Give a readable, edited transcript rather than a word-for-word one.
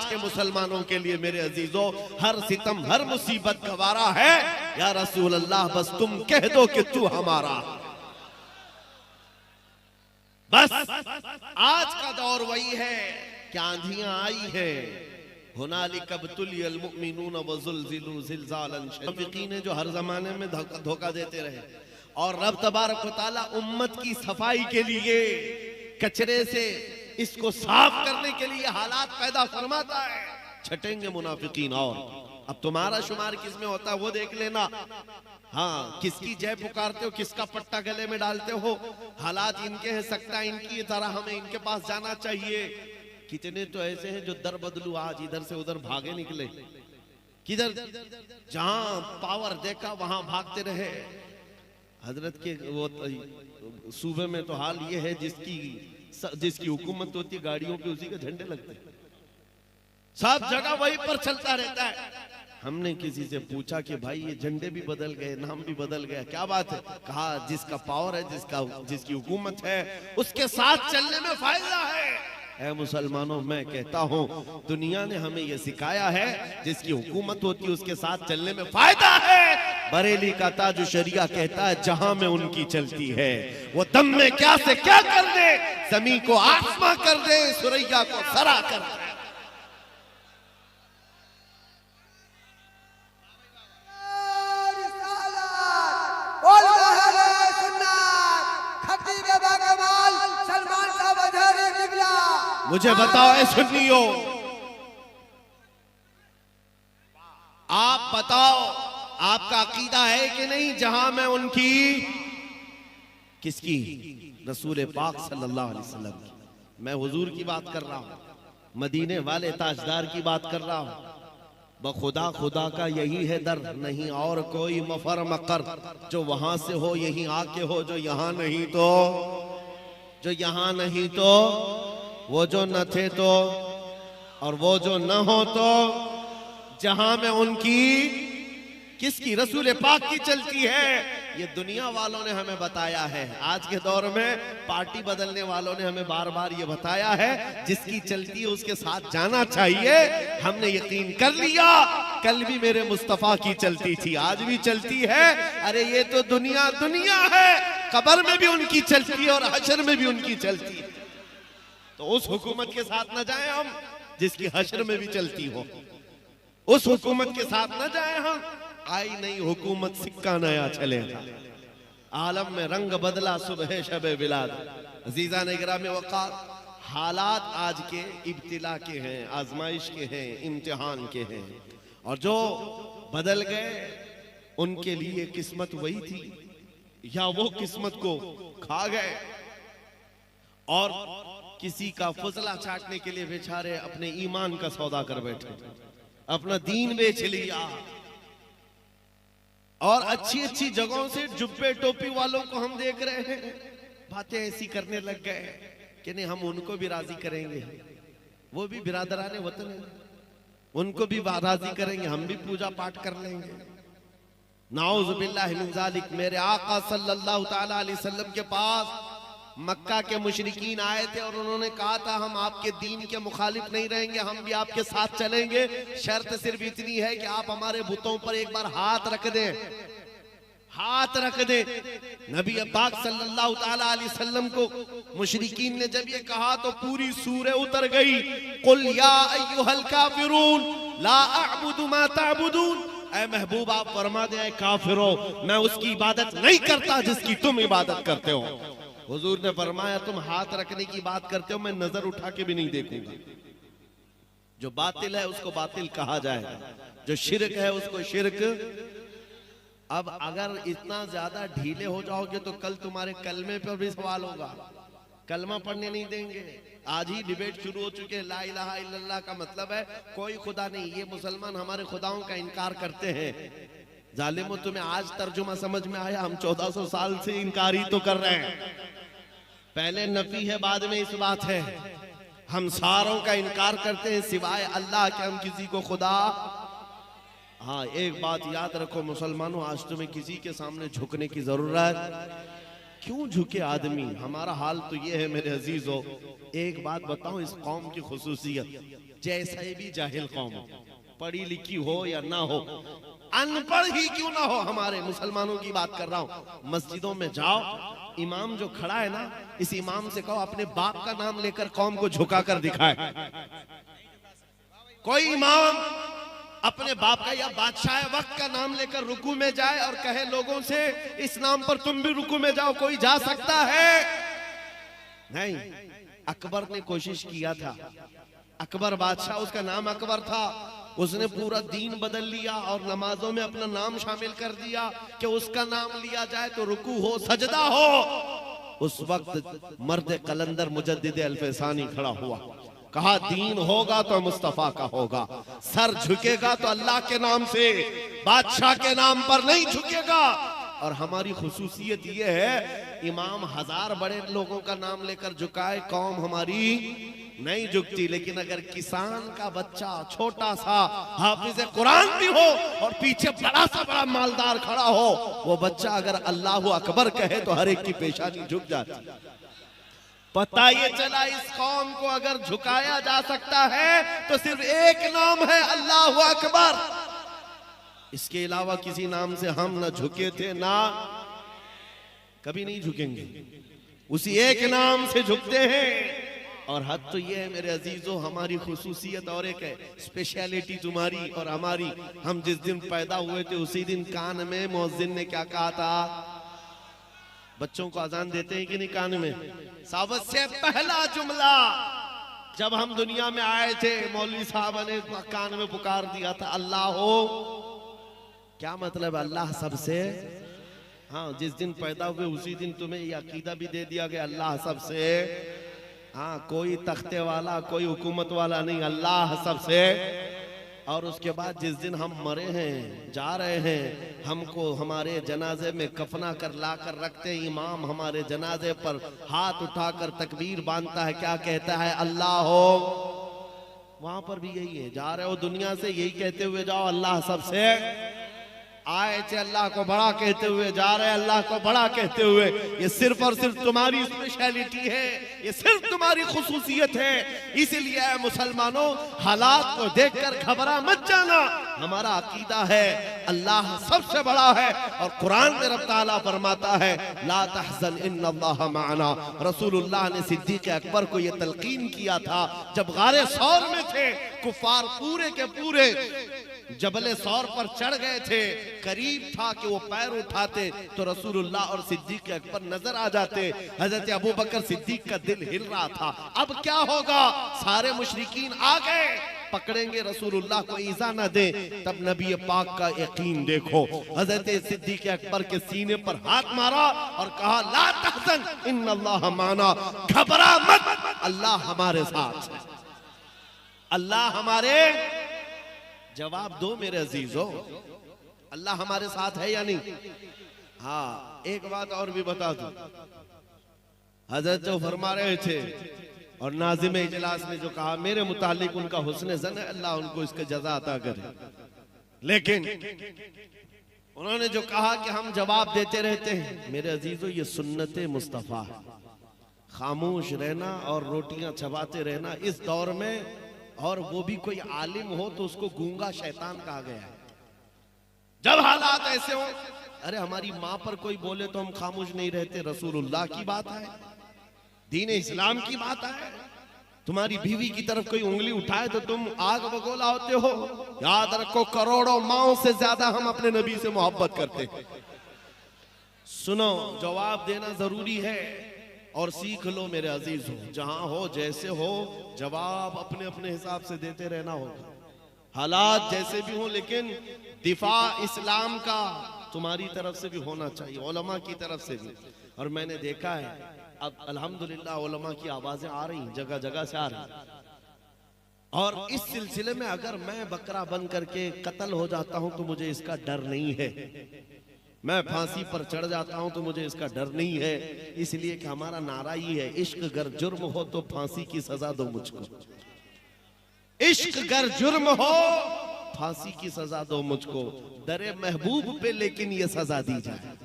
आज के मुसलमानों के लिए मेरे अजीजों हर सितम हर मुसीबत गवारा है। या रसूल अल्लाह बस तुम कह दो कि तू हमारा। बस आज का दौर वही है कि आंधियां आई है। हुनालिका बतुलियल मुमिनून वज़ुलज़िलू ज़िलज़ालन शदीद जो हर जमाने में धोखा देते रहे और रब तबारक व तआला उम्मत की सफाई के लिए कचरे से इसको साफ करने के लिए हालात पैदा फरमाता है। छटेंगे मुनाफिकीन। और अब तुम्हारा शुमार किसमें होता है वो देख लेना। हाँ, किसकी जय पुकारते हो, किसका पट्टा गले में डालते हो। हालात इनके हैं, सकता इनकी तरह हमें इनके पास जाना चाहिए। कितने तो ऐसे हैं जो दर बदलू आज इधर से उधर भागे निकले, किधर जहां पावर देखा वहां भागते रहे। हजरत के वो सूबे में तो हाल ये है जिसकी हुकूमत होती है गाड़ियों पे उसी के झंडे लगते हैं, सब जगह वही पर चलता रहता है। हमने किसी से पूछा कि भाई ये झंडे भी बदल गए, नाम भी बदल गया, क्या बात है? कहा जिसका पावर है, जिसकी हुकूमत है उसके साथ चलने में फायदा है। ऐ मुसलमानों, मैं कहता हूँ दुनिया ने हमें यह सिखाया है जिसकी हुकूमत होती है उसके साथ चलने में फायदा है। बरेली का ताजु शरिया कहता है जहां में उनकी चलती है वो दम में क्या से क्या कर दे, जमीन को आसमां कर दे, सुरैया को सरा कर दे। मुझे बताओ ऐ सुन्नियों, आप बताओ आपका अकीदा है कि नहीं जहां मैं उनकी किसकी रसूल पाक सल्लल्लाहु अलैहि वसल्लम की, मैं हुजूर की बात कर रहा हूं, मदीने वाले ताजदार की बात कर रहा हूं। बखुदा खुदा का यही है दर, नहीं और कोई मफर मकर। जो वहां से हो यहीं आके हो, जो यहां नहीं तो वो जो न थे तो और वो जो न हो तो जहां में उनकी किसकी रसूल पाक की चलती है। ये दुनिया वालों ने हमें बताया है। आज के दौर में पार्टी बदलने वालों ने हमें बार बार ये बताया है जिसकी चलती है उसके साथ जाना चाहिए। हमने यकीन कर लिया, कल भी मेरे मुस्तफा की चलती थी, आज भी चलती है। अरे ये तो दुनिया है, कब्र में भी उनकी चलती है और हशर में भी उनकी चलती है। तो उस हुकूमत के साथ न जाए हम जिसकी हशर में भी चलती हो, उस हुकूमत के साथ न जाए हम। आई नई हुकूमत सिक्का नया चलेगा, आलम में रंग बदला सुबह शबे बिलाद। अजीजा ने गिरामी वक़ार, हालात आज के इब्तिला के हैं, आजमाइश के हैं, इम्तिहान के हैं, और जो बदल गए उनके लिए किस्मत वही थी या वो किस्मत को खा गए और किसी का फजला चाटने के लिए बेचारे अपने ईमान का सौदा कर बैठे, अपना दीन बेच लिया। और अच्छी अच्छी जगहों से जुब्बे टोपी वालों को हम देख रहे हैं, बातें ऐसी करने लग गए कि नहीं हम उनको भी राजी करेंगे, वो भी बिरादराने वतन है, उनको भी राजी करेंगे, हम भी पूजा पाठ कर लेंगे। नाउज़ु बिल्लाहि मिन ज़ालिक। मेरे आका सल्लल्लाहु ताला अलैहि वसल्लम के पास मक्का के मुशरिकीन आए थे और उन्होंने कहा था हम आपके दीन के मुखालिफ नहीं रहेंगे, हम भी आपके साथ चलेंगे, शर्त सिर्फ इतनी है कि आप हमारे बुतों पर एक बार हाथ रख दें। नबी पाक सल्लल्लाहु ताला अलैहि वसल्लम को मुशरिकीन ने जब ये कहा तो पूरी सूरह उतर गई, कुल या अय्युहल काफिरून ला अअबुदु मा तअबुदून। ऐ महबूब आप फरमा दें, ऐ काफिरों मैं उसकी इबादत नहीं करता जिसकी तुम इबादत करते हो। हुजूर ने फरमाया तुम हाथ रखने की बात करते हो, मैं नजर उठा के भी नहीं देखूंगा। जो बातिल है उसको बातिल कहा जाए, जो शिरक है उसको शिरक। अब अगर इतना ज्यादा ढीले हो जाओगे तो कल तुम्हारे कलमे पर भी सवाल होगा, कलमा पढ़ने नहीं देंगे। आज ही डिबेट शुरू हो चुके हैं, ला इलाहा इल्लल्लाह का मतलब है कोई खुदा नहीं। ये मुसलमान हमारे खुदाओं का इनकार करते हैं। जालिमो तुम्हें आज तर्जुमा समझ में आया? हम 1400 साल से इनकार ही तो कर रहे हैं। पहले नफी है बाद में इस बात है। हम सारों का इनकार करते हैं सिवाय अल्लाह के, हम किसी को खुदा। हाँ एक बात याद रखो मुसलमानों, आज तुम्हें किसी के सामने झुकने की जरूरत क्यों झुके आदमी? हमारा हाल तो ये है मेरे अजीजों। एक बात बताऊं, इस कौम की खुसूसियत जैसे भी जाहिल कौम, पढ़ी लिखी हो या ना हो, अनपढ़ ही क्यों ना हो, हमारे मुसलमानों की बात कर रहा हूं, मस्जिदों में जाओ, इमाम जो खड़ा है ना, इस इमाम से कहो अपने बाप का नाम लेकर कौम को झुका कर दिखाए। कोई इमाम अपने बाप का या बादशाह वक्त का नाम लेकर रुकू में जाए और कहे लोगों से इस नाम पर तुम भी रुकू में जाओ, कोई जा सकता है? नहीं। अकबर ने कोशिश किया था, अकबर बादशाह, उसका नाम अकबर था, उसने पूरा दीन बदल लिया और नमाजों में अपना नाम शामिल कर दिया कि उसका नाम लिया जाए तो रुकू हो, सजदा हो। उस वक्त मर्द कलंदर मुजद्दिद अल्फसानी खड़ा हुआ, कहा दीन होगा तो मुस्तफा का होगा, सर झुकेगा तो अल्लाह के नाम से, बादशाह के नाम पर नहीं झुकेगा। और हमारी खुसूसियत ये है, इमाम 1000 बड़े लोगों का नाम लेकर झुकाए, कौम हमारी नहीं झुकती। लेकिन अगर किसान का बच्चा छोटा सा हाफिज कुरान भी हो और पीछे बड़ा सा बड़ा मालदार खड़ा हो, वो बच्चा अगर अल्लाह अकबर कहे तो हर एक की पेशानी झुक जाती। पता ये चला इस कौम को अगर झुकाया जा सकता है तो सिर्फ एक नाम है, अल्लाह अकबर। इसके अलावा किसी नाम से हम ना झुके थे, ना कभी नहीं झुकेंगे, उसी एक नाम से झुकते हैं। और हद तो ये है मेरे अजीजों, हमारी खुसूसियत और एक है, स्पेशलिटी तुम्हारी और हमारी। हम जिस दिन पैदा हुए थे उसी दिन कान में मुअज्जिन ने क्या कहा था? बच्चों को अजान देते हैं कि नहीं कान में? सबसे पहला जुमला जब हम दुनिया में आए थे, मौलवी साहब ने कान में पुकार दिया था, अल्लाह हो। क्या मतलब? अल्लाह सबसे। हाँ, जिस दिन पैदा हुए उसी दिन तुम्हें यह अकीदा भी दे दिया गया, अल्लाह सबसे। हाँ, कोई तख्ते वाला, कोई हुकूमत वाला नहीं, अल्लाह सबसे। और उसके बाद जिस दिन हम मरे हैं, जा रहे हैं, हमको हमारे जनाजे में कफना कर ला कर रखते, इमाम हमारे जनाजे पर हाथ उठाकर तकबीर बांधता है, क्या कहता है? अल्लाह हो। वहां पर भी यही है, जा रहे हो दुनिया से यही कहते हुए जाओ, अल्लाह सबसे। आए थे अल्लाह को बड़ा कहते हुए, जा रहे अल्लाह को बड़ा कहते हुए। ये सिर्फ और सिर्फ तुम्हारी स्पेशलिटी है, ये सिर्फ तुम्हारी खुसूसियत है। इसीलिए मुसलमानों, हालात को देखकर घबरा मत जाना। हमारा अकीदा है अल्लाह सबसे बड़ा है, और कुरान में रब ताला फरमाता है ला तहज़न इन्नल्लाह माना। रसूलुल्लाह ने सिद्दीक़ अकबर को यह तलकीन किया था जब गारे सौर में थे, कुफार पूरे के पूरे जबले सौर पर चढ़ गए थे, करीब था कि वो पैर उठाते तो रसूलुल्लाह और सिद्दीक़ अकबर नजर आ जाते। हजरत अबू बकर सिद्दीक का दिल हिल रहा था, अब क्या होगा? सारे मुशरिकीन आ गए, पकड़ेंगे रसूलुल्लाह को ईजा न दे। तब नबी पाक का यकीन देखो, हजरत सिद्दीक़ अकबर के सीने पर हाथ मारा और कहा ला तहज़न इन्नल्लाह माना, घबरा मत, अल्लाह हमारे साथ है, अल्लाह हमारे। जवाब दो मेरे अजीजों, अल्लाह हमारे साथ है या नहीं? हाँ, एक बात और भी बता दूं, हजरत जो फरमा रहे थे और नाज़िम इजलास ने जो कहा मेरे मुतालिक उनका हुस्न ज़न है, अल्लाह उनको इसका जज़ा अता करे। लेकिन उन्होंने जो कहा कि हम जवाब देते रहते हैं, मेरे अजीजों ये सुन्नते मुस्तफ़ा है, खामोश रहना और रोटियां चबाते रहना इस दौर में। और वो भी कोई आलिम हो तो उसको गूंगा शैतान कहा गया है। जब हालात ऐसे हो, अरे हमारी माँ पर कोई बोले तो हम खामोश नहीं रहते, रसूलुल्लाह की बात है, दीन इस्लाम की बात है। तुम्हारी बीवी की तरफ कोई उंगली उठाए तो तुम आग बगोला होते हो। याद रखो, करोड़ों माओं से ज्यादा हम अपने नबी से मोहब्बत करते हैं। सुनो, जवाब देना जरूरी है और सीख लो मेरे अजीज हो, जहां हो जैसे हो, जवाब अपने अपने हिसाब से देते रहना होगा, हालात जैसे भी हो। लेकिन दिफा इस्लाम का तुम्हारी तरफ से भी होना चाहिए, उलमा की तरफ से भी। और मैंने देखा है अब अल्हम्दुलिल्लाह उलमा की आवाजें आ रही, जगह जगह से आ रही। और इस सिलसिले में अगर मैं बकरा बन करके कत्ल हो जाता हूं तो मुझे इसका डर नहीं है, मैं फांसी पर चढ़ जाता हूं तो मुझे इसका डर नहीं है। इसलिए कि हमारा नारा ही है, इश्क गर जुर्म हो तो फांसी की सजा दो मुझको, इश्क गर जुर्म हो फांसी की सजा दो मुझको, दरे महबूब पे लेकिन ये सजा दी जाए।